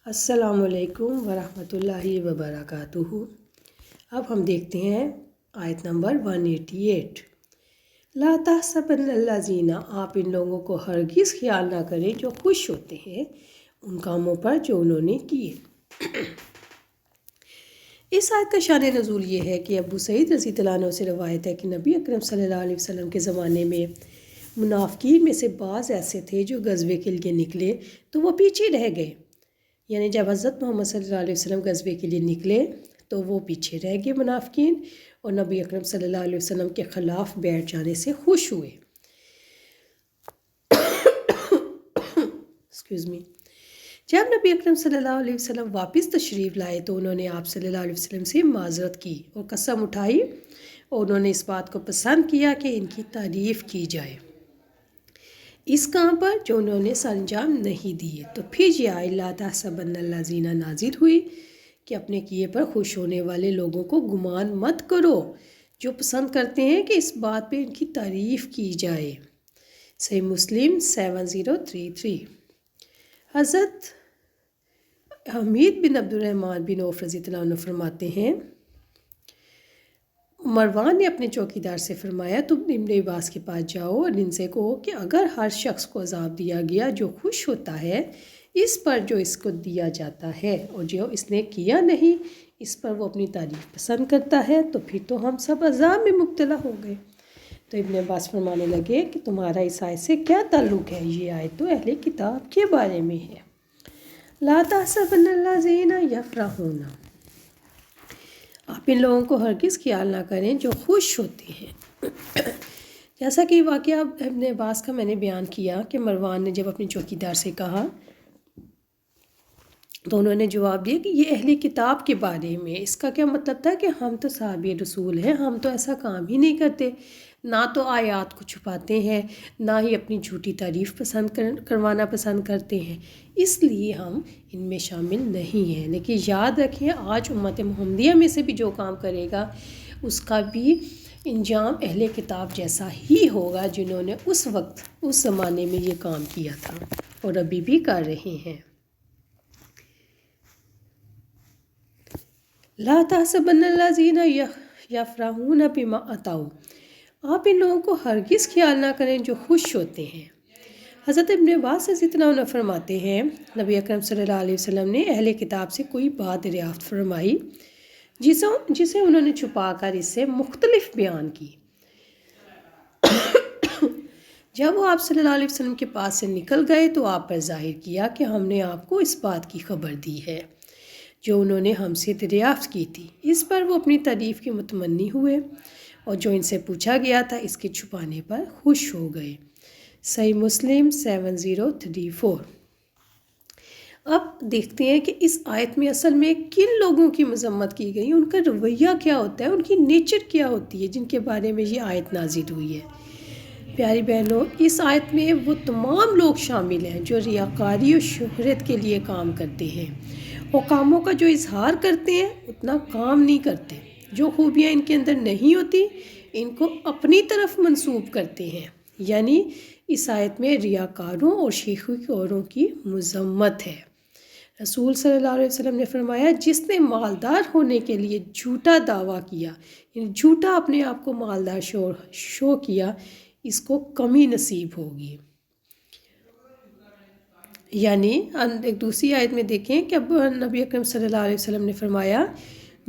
السلام علیکم ورحمۃ اللہ وبرکاتہ۔ اب ہم دیکھتے ہیں آیت نمبر 188۔ لا تحسبن الذین، آپ ان لوگوں کو ہرگز خیال نہ کریں جو خوش ہوتے ہیں ان کاموں پر جو انہوں نے کیے۔ اس آیت کا شان نزول یہ ہے کہ ابو سعید رضی اللہ عنہ سے روایت ہے کہ نبی اکرم صلی اللہ علیہ وسلم کے زمانے میں منافقین میں سے بعض ایسے تھے جو غزوے کے لیے نکلے تو وہ پیچھے رہ گئے، یعنی جب حضرت محمد صلی اللہ علیہ وسلم غزوے کے لیے نکلے تو وہ پیچھے رہ گئے منافقین، اور نبی اکرم صلی اللہ علیہ وسلم کے خلاف بیٹھ جانے سے خوش ہوئے۔ Excuse me. جب نبی اکرم صلی اللہ علیہ وسلم واپس تشریف لائے تو انہوں نے آپ صلی اللہ علیہ وسلم سے معذرت کی اور قسم اٹھائی، اور انہوں نے اس بات کو پسند کیا کہ ان کی تعریف کی جائے اس کام پر جو انہوں نے سر انجام نہیں دیے۔ تو پھر یہ آیت لا تحسبن الذین نازل ہوئی کہ اپنے کیے پر خوش ہونے والے لوگوں کو گمان مت کرو جو پسند کرتے ہیں کہ اس بات پہ ان کی تعریف کی جائے۔ صحیح مسلم 7033۔ حضرت حمید بن عبد الرحمن بن عوف رضی اللہ عنہ فرماتے ہیں، مروان نے اپنے چوکیدار سے فرمایا تم ابن عباس کے پاس جاؤ اور ان سے کہو کہ اگر ہر شخص کو عذاب دیا گیا جو خوش ہوتا ہے اس پر جو اس کو دیا جاتا ہے، اور جو اس نے کیا نہیں اس پر وہ اپنی تعریف پسند کرتا ہے، تو پھر تو ہم سب عذاب میں مبتلا ہو گئے۔ تو ابن عباس فرمانے لگے کہ تمہارا اس آیت سے کیا تعلق ہے؟ یہ آیت تو اہل کتاب کے بارے میں ہے۔ لا تحسبن الذین یفرحون، آپ ان لوگوں کو ہرگز خیال نہ کریں جو خوش ہوتے ہیں۔ جیسا کہ واقعہ ابن عباس کا میں نے بیان کیا کہ مروان نے جب اپنی چوکیدار سے کہا تو انہوں نے جواب دیا کہ یہ اہل کتاب کے بارے میں۔ اس کا کیا مطلب تھا کہ ہم تو صحابی رسول ہیں، ہم تو ایسا کام ہی نہیں کرتے، نہ تو آیات کو چھپاتے ہیں، نہ ہی اپنی جھوٹی تعریف کروانا پسند کرتے ہیں، اس لیے ہم ان میں شامل نہیں ہیں۔ لیکن یاد رکھیں آج امت محمدیہ میں سے بھی جو کام کرے گا اس کا بھی انجام اہل کتاب جیسا ہی ہوگا جنہوں نے اس وقت اس زمانے میں یہ کام کیا تھا اور ابھی بھی کر رہے ہیں۔ لا تحسبن الذین یفرحون بما اتوا، آپ ان لوگوں کو ہرگز خیال نہ کریں جو خوش ہوتے ہیں۔ حضرت ابن عباس رضی اللہ عنہ فرماتے ہیں نبی اکرم صلی اللہ علیہ وسلم نے اہل کتاب سے کوئی بات دریافت فرمائی جسے انہوں نے چھپا کر اس سے مختلف بیان کی۔ جب وہ آپ صلی اللہ علیہ وسلم کے پاس سے نکل گئے تو آپ پر ظاہر کیا کہ ہم نے آپ کو اس بات کی خبر دی ہے جو انہوں نے ہم سے دریافت کی تھی۔ اس پر وہ اپنی تعریف کے متمنی ہوئے اور جو ان سے پوچھا گیا تھا اس کے چھپانے پر خوش ہو گئے۔ صحیح مسلم 7034۔ اب دیکھتے ہیں کہ اس آیت میں اصل میں کن لوگوں کی مذمت کی گئی، ان کا رویہ کیا ہوتا ہے، ان کی نیچر کیا ہوتی ہے جن کے بارے میں یہ آیت نازل ہوئی ہے۔ پیاری بہنوں، اس آیت میں وہ تمام لوگ شامل ہیں جو ریاکاری اور شہرت کے لیے کام کرتے ہیں، اور کاموں کا جو اظہار کرتے ہیں اتنا کام نہیں کرتے، جو خوبیاں ان کے اندر نہیں ہوتی ان کو اپنی طرف منسوب کرتے ہیں۔ یعنی اس آیت میں ریاکاروں اور شیخوروں کی مذمت ہے۔ رسول صلی اللہ علیہ وسلم نے فرمایا جس نے مالدار ہونے کے لیے جھوٹا دعویٰ کیا، یعنی جھوٹا اپنے آپ کو مالدار شو کیا، اس کو کمی نصیب ہوگی۔ یعنی ایک دوسری آیت میں دیکھیں کہ اب نبی اکرم صلی اللہ علیہ وسلم نے فرمایا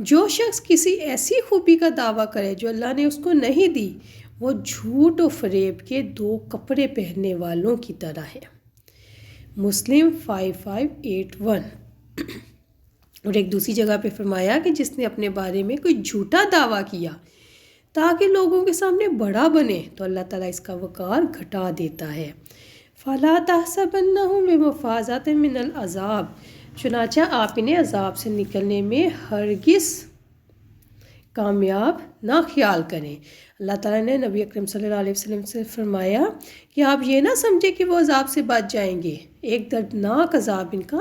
جو شخص کسی ایسی خوبی کا دعویٰ کرے جو اللہ نے اس کو نہیں دی وہ جھوٹ و فریب کے دو کپڑے پہننے والوں کی طرح ہے۔ مسلم 5581۔ اور ایک دوسری جگہ پہ فرمایا کہ جس نے اپنے بارے میں کوئی جھوٹا دعویٰ کیا تاکہ لوگوں کے سامنے بڑا بنے تو اللہ تعالیٰ اس کا وقار گھٹا دیتا ہے۔ فَلَا تَحْسَبَنَّهُمْ بِمَفَازَةٍ مِّنَ الْعَذَابِ، چنانچہ آپ انہیں عذاب سے نکلنے میں ہرگز کامیاب نہ خیال کریں۔ اللہ تعالیٰ نے نبی اکرم صلی اللہ علیہ وسلم سے فرمایا کہ آپ یہ نہ سمجھیں کہ وہ عذاب سے بچ جائیں گے، ایک دردناک عذاب ان کا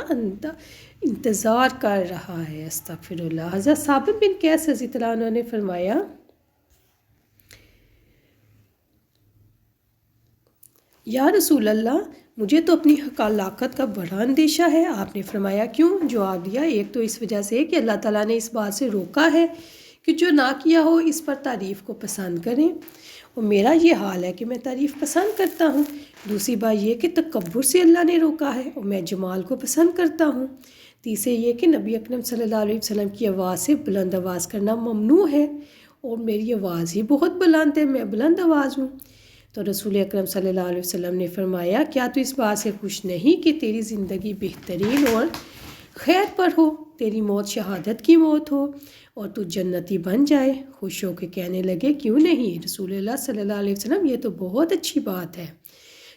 انتظار کر رہا ہے۔ استغفر اللہ۔ حضرت ثابت بن قیس رضی اللہ عنہ نے فرمایا یا رسول اللہ، مجھے تو اپنی ہلاکت کا بڑا اندیشہ ہے۔ آپ نے فرمایا کیوں؟ جواب دیا، ایک تو اس وجہ سے کہ اللہ تعالیٰ نے اس بات سے روکا ہے کہ جو نہ کیا ہو اس پر تعریف کو پسند کریں، اور میرا یہ حال ہے کہ میں تعریف پسند کرتا ہوں۔ دوسری بات یہ کہ تکبر سے اللہ نے روکا ہے اور میں جمال کو پسند کرتا ہوں۔ تیسرے یہ کہ نبی اکرم صلی اللہ علیہ وسلم کی آواز سے بلند آواز کرنا ممنوع ہے، اور میری آواز ہی بہت بلند ہے، میں بلند آواز ہوں۔ تو رسول اکرم صلی اللہ علیہ وسلم نے فرمایا، کیا تو اس بات سے خوش نہیں کہ تیری زندگی بہترین اور خیر پر ہو، تیری موت شہادت کی موت ہو اور تو جنتی بن جائے؟ خوش ہو کے کہنے لگے، کیوں نہیں رسول اللہ صلی اللہ علیہ وسلم، یہ تو بہت اچھی بات ہے۔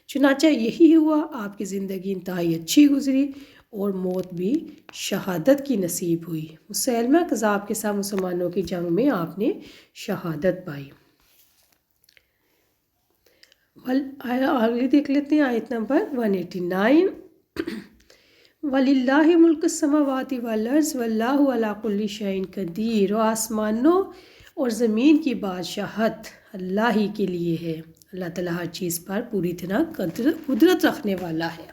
چنانچہ یہی ہوا، آپ کی زندگی انتہائی اچھی گزری اور موت بھی شہادت کی نصیب ہوئی۔ مسیلمہ کذاب کے ساتھ مسلمانوں کی جنگ میں آپ نے شہادت پائی۔ آگے دیکھ لیتے ہیں آیت نمبر 189۔ وَلِلَّهِ مُلْكُ السَّمَاوَاتِ وَالْأَرْضِ وَاللَّهُ عَلَىٰ كُلِّ شَيْءٍ قَدِيرٌ، اور آسمانوں اور زمین کی بادشاہت اللہ ہی کے لیے ہے۔ اللہ تعالیٰ ہر چیز پر پوری طرح قدرت رکھنے والا ہے۔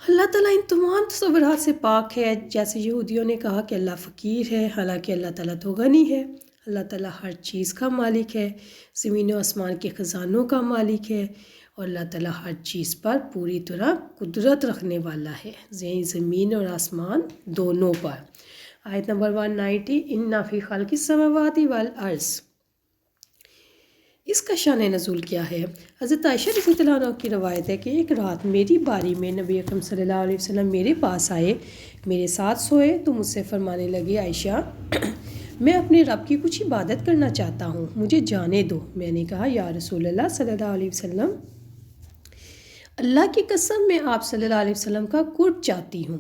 اللہ تعالیٰ ان تمام تصورات سے پاک ہے۔ جیسے یہودیوں نے کہا کہ اللہ فقیر ہے، حالانکہ اللہ تعالیٰ تو غنی ہے۔ اللہ تعالیٰ ہر چیز کا مالک ہے، زمین و آسمان کے خزانوں کا مالک ہے، اور اللہ تعالیٰ ہر چیز پر پوری طرح قدرت رکھنے والا ہے، زمین اور آسمان دونوں پر۔ آیت نمبر 190، اِنَّ فِی خَلْقِ السَّمَاوَاتِ وَالْأَرْضِ۔ اس کا شان نزول کیا ہے؟ حضرت عائشہ رضی اللہ عنہا کی روایت ہے کہ ایک رات میری باری میں نبی اکرم صلی اللہ علیہ وسلم میرے پاس آئے، میرے ساتھ سوئے تو مجھ سے فرمانے لگے، عائشہ میں اپنے رب کی کچھ عبادت کرنا چاہتا ہوں، مجھے جانے دو۔ میں نے کہا، یا رسول اللہ صلی اللہ علیہ وسلم، اللہ کی قسم میں آپ صلی اللہ علیہ وسلم کا قرب چاہتی ہوں،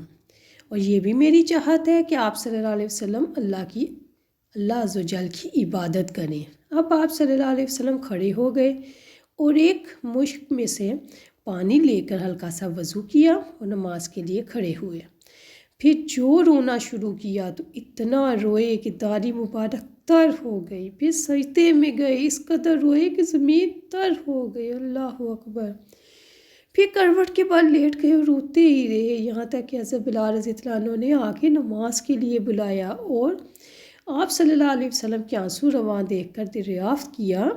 اور یہ بھی میری چاہت ہے کہ آپ صلی اللہ علیہ وسلم اللہ عز و جل کی عبادت کریں۔ اب آپ صلی اللہ علیہ وسلم کھڑے ہو گئے اور ایک مشک میں سے پانی لے کر ہلکا سا وضو کیا اور نماز کے لیے کھڑے ہوئے۔ پھر جو رونا شروع کیا تو اتنا روئے کہ داڑھی مبارک تر ہو گئی، پھر سجدے میں گئے، اس قدر روئے کہ زمین تر ہو گئی۔ اللہ اکبر۔ پھر کروٹ کے بعد لیٹ گئے اور روتے ہی رہے، یہاں تک کہ حضرت بلال رضی اللہ عنہ نے آ کے نماز کے لیے بلایا اور آپ صلی اللہ علیہ وسلم کے آنسو رواں دیکھ کر دریافت کیا،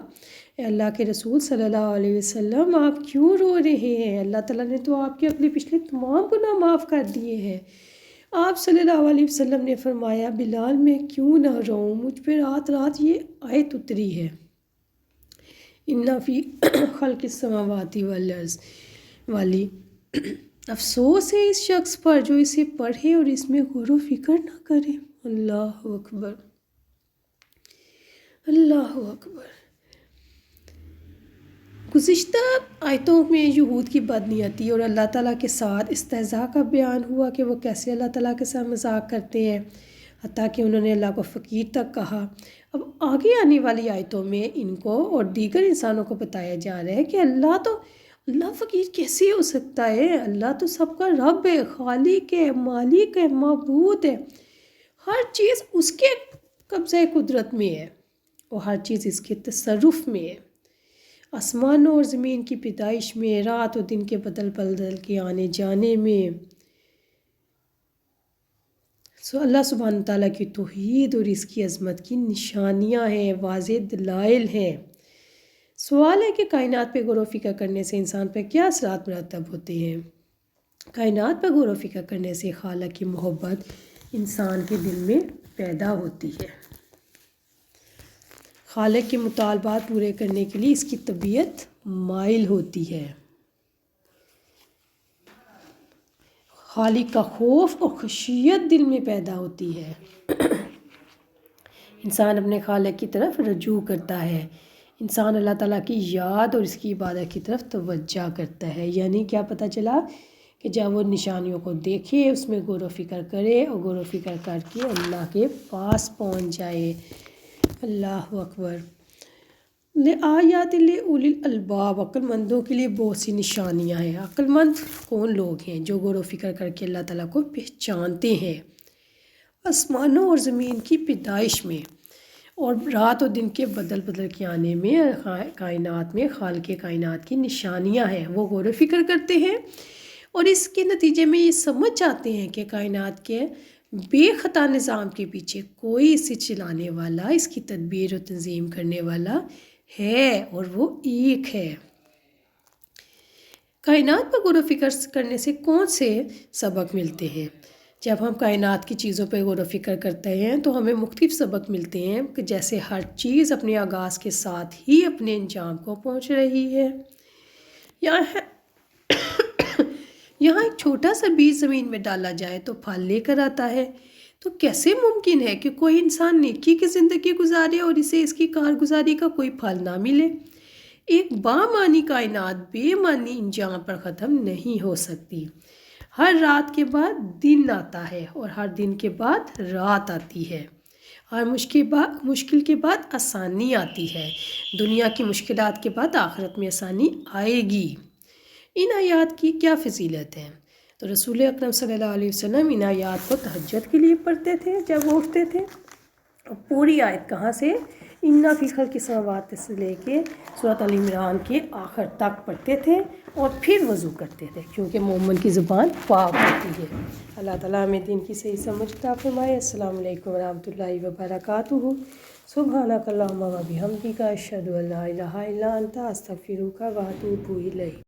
اے اللہ کے رسول صلی اللہ علیہ وسلم، آپ کیوں رو رہے ہیں؟ اللہ تعالیٰ نے تو آپ کے اگلے پچھلے تمام گناہ معاف کر دیے ہیں۔ آپ صلی اللہ علیہ وسلم نے فرمایا، بلال میں کیوں نہ روؤں، مجھ پہ رات رات یہ آیت اتری ہے، اِنَّ فِی خَلْقِ السَّمَاوَاتِ وَالْأَرْضِ والی۔ افسوس ہے اس شخص پر جو اسے پڑھے اور اس میں غور و فکر نہ کرے۔ اللہ اکبر، اللہ اکبر۔ گزشتہ آیتوں میں یہود کی بدنیتی اور اللہ تعالیٰ کے ساتھ استہزاء کا بیان ہوا کہ وہ کیسے اللہ تعالیٰ کے ساتھ مذاق کرتے ہیں، حتیٰ کہ انہوں نے اللہ کو فقیر تک کہا۔ اب آگے آنے والی آیتوں میں ان کو اور دیگر انسانوں کو بتایا جا رہا ہے کہ اللہ فقیر کیسے ہو سکتا ہے؟ اللہ تو سب کا رب ہے، خالق ہے، مالک ہے، معبود ہے، ہر چیز اس کے قبضہ قدرت میں ہے اور ہر چیز اس کے تصرف میں ہے۔ آسمانوں اور زمین کی پیدائش میں، رات اور دن کے بدل بدل کے آنے جانے میں، اللہ سبحانہ تعالیٰ کی توحید اور اس کی عظمت کی نشانیاں ہیں، واضح دلائل ہیں۔ سوال ہے کہ کائنات پہ غور و فکر کرنے سے انسان پہ کیا اثرات مرتب ہوتے ہیں؟ کائنات پہ غور و فکر کرنے سے خالق کی محبت انسان کے دل میں پیدا ہوتی ہے، خالق کے مطالبات پورے کرنے کے لیے اس کی طبیعت مائل ہوتی ہے، خالق کا خوف اور خشیت دل میں پیدا ہوتی ہے، انسان اپنے خالق کی طرف رجوع کرتا ہے، انسان اللہ تعالیٰ کی یاد اور اس کی عبادت کی طرف توجہ کرتا ہے۔ یعنی کیا پتہ چلا کہ جب وہ نشانیوں کو دیکھے، اس میں غور و فکر کرے اور غور و فکر کر کے اللہ کے پاس پہنچ جائے۔ اللہ اکبر۔ آیات لِأُولِي الْأَلْبَابِ، عقل مندوں کے لیے بہت سی نشانیاں ہیں۔ عقل مند کون لوگ ہیں؟ جو غور و فکر کر کے اللہ تعالیٰ کو پہچانتے ہیں۔ آسمانوں اور زمین کی پیدائش میں اور رات اور دن کے بدل بدل کے آنے میں کائنات میں خالق کائنات کی نشانیاں ہیں، وہ غور و فکر کرتے ہیں اور اس کے نتیجے میں یہ سمجھ جاتے ہیں کہ کائنات کے بے خطا نظام کے پیچھے کوئی اسے چلانے والا، اس کی تدبیر و تنظیم کرنے والا ہے اور وہ ایک ہے۔ کائنات پر غور و فکر کرنے سے کون سے سبق ملتے ہیں؟ جب ہم کائنات کی چیزوں پہ غور و فکر کرتے ہیں تو ہمیں مختلف سبق ملتے ہیں کہ جیسے ہر چیز اپنے آغاز کے ساتھ ہی اپنے انجام کو پہنچ رہی ہے۔ یہاں ایک چھوٹا سا بیج زمین میں ڈالا جائے تو پھل لے کر آتا ہے، تو کیسے ممکن ہے کہ کوئی انسان نیکی کی زندگی گزارے اور اسے اس کی کارگزاری کا کوئی پھل نہ ملے؟ ایک بامانی کائنات بے معنی انجام پر ختم نہیں ہو سکتی۔ ہر رات کے بعد دن آتا ہے اور ہر دن کے بعد رات آتی ہے۔ ہر مشکل کے بعد آسانی آتی ہے۔ دنیا کی مشکلات کے بعد آخرت میں آسانی آئے گی۔ ان آیات کی کیا فضیلت ہے؟ تو رسول اکرم صلی اللہ علیہ وسلم ان آیات کو تہجد کے لیے پڑھتے تھے جب وہ اٹھتے تھے۔ پوری آیت کہاں سے؟ اِنَّ فِی خَلْقِ السَّمَاوَاتِ سے لے کے سورۃ آل عمران کے آخر تک پڑھتے تھے اور پھر وضو کرتے تھے، کیونکہ مومن کی زبان پاک ہوتی ہے۔ اللہ تعالیٰ ہمیں دین کی صحیح سمجھ عطا فرمائے۔ السلام علیکم ورحمۃ اللہ وبرکاتہ۔ سبحانک اللہم و بحمدک، اشہد ان لا الہ الا انت، استغفرک و اتوب الیک۔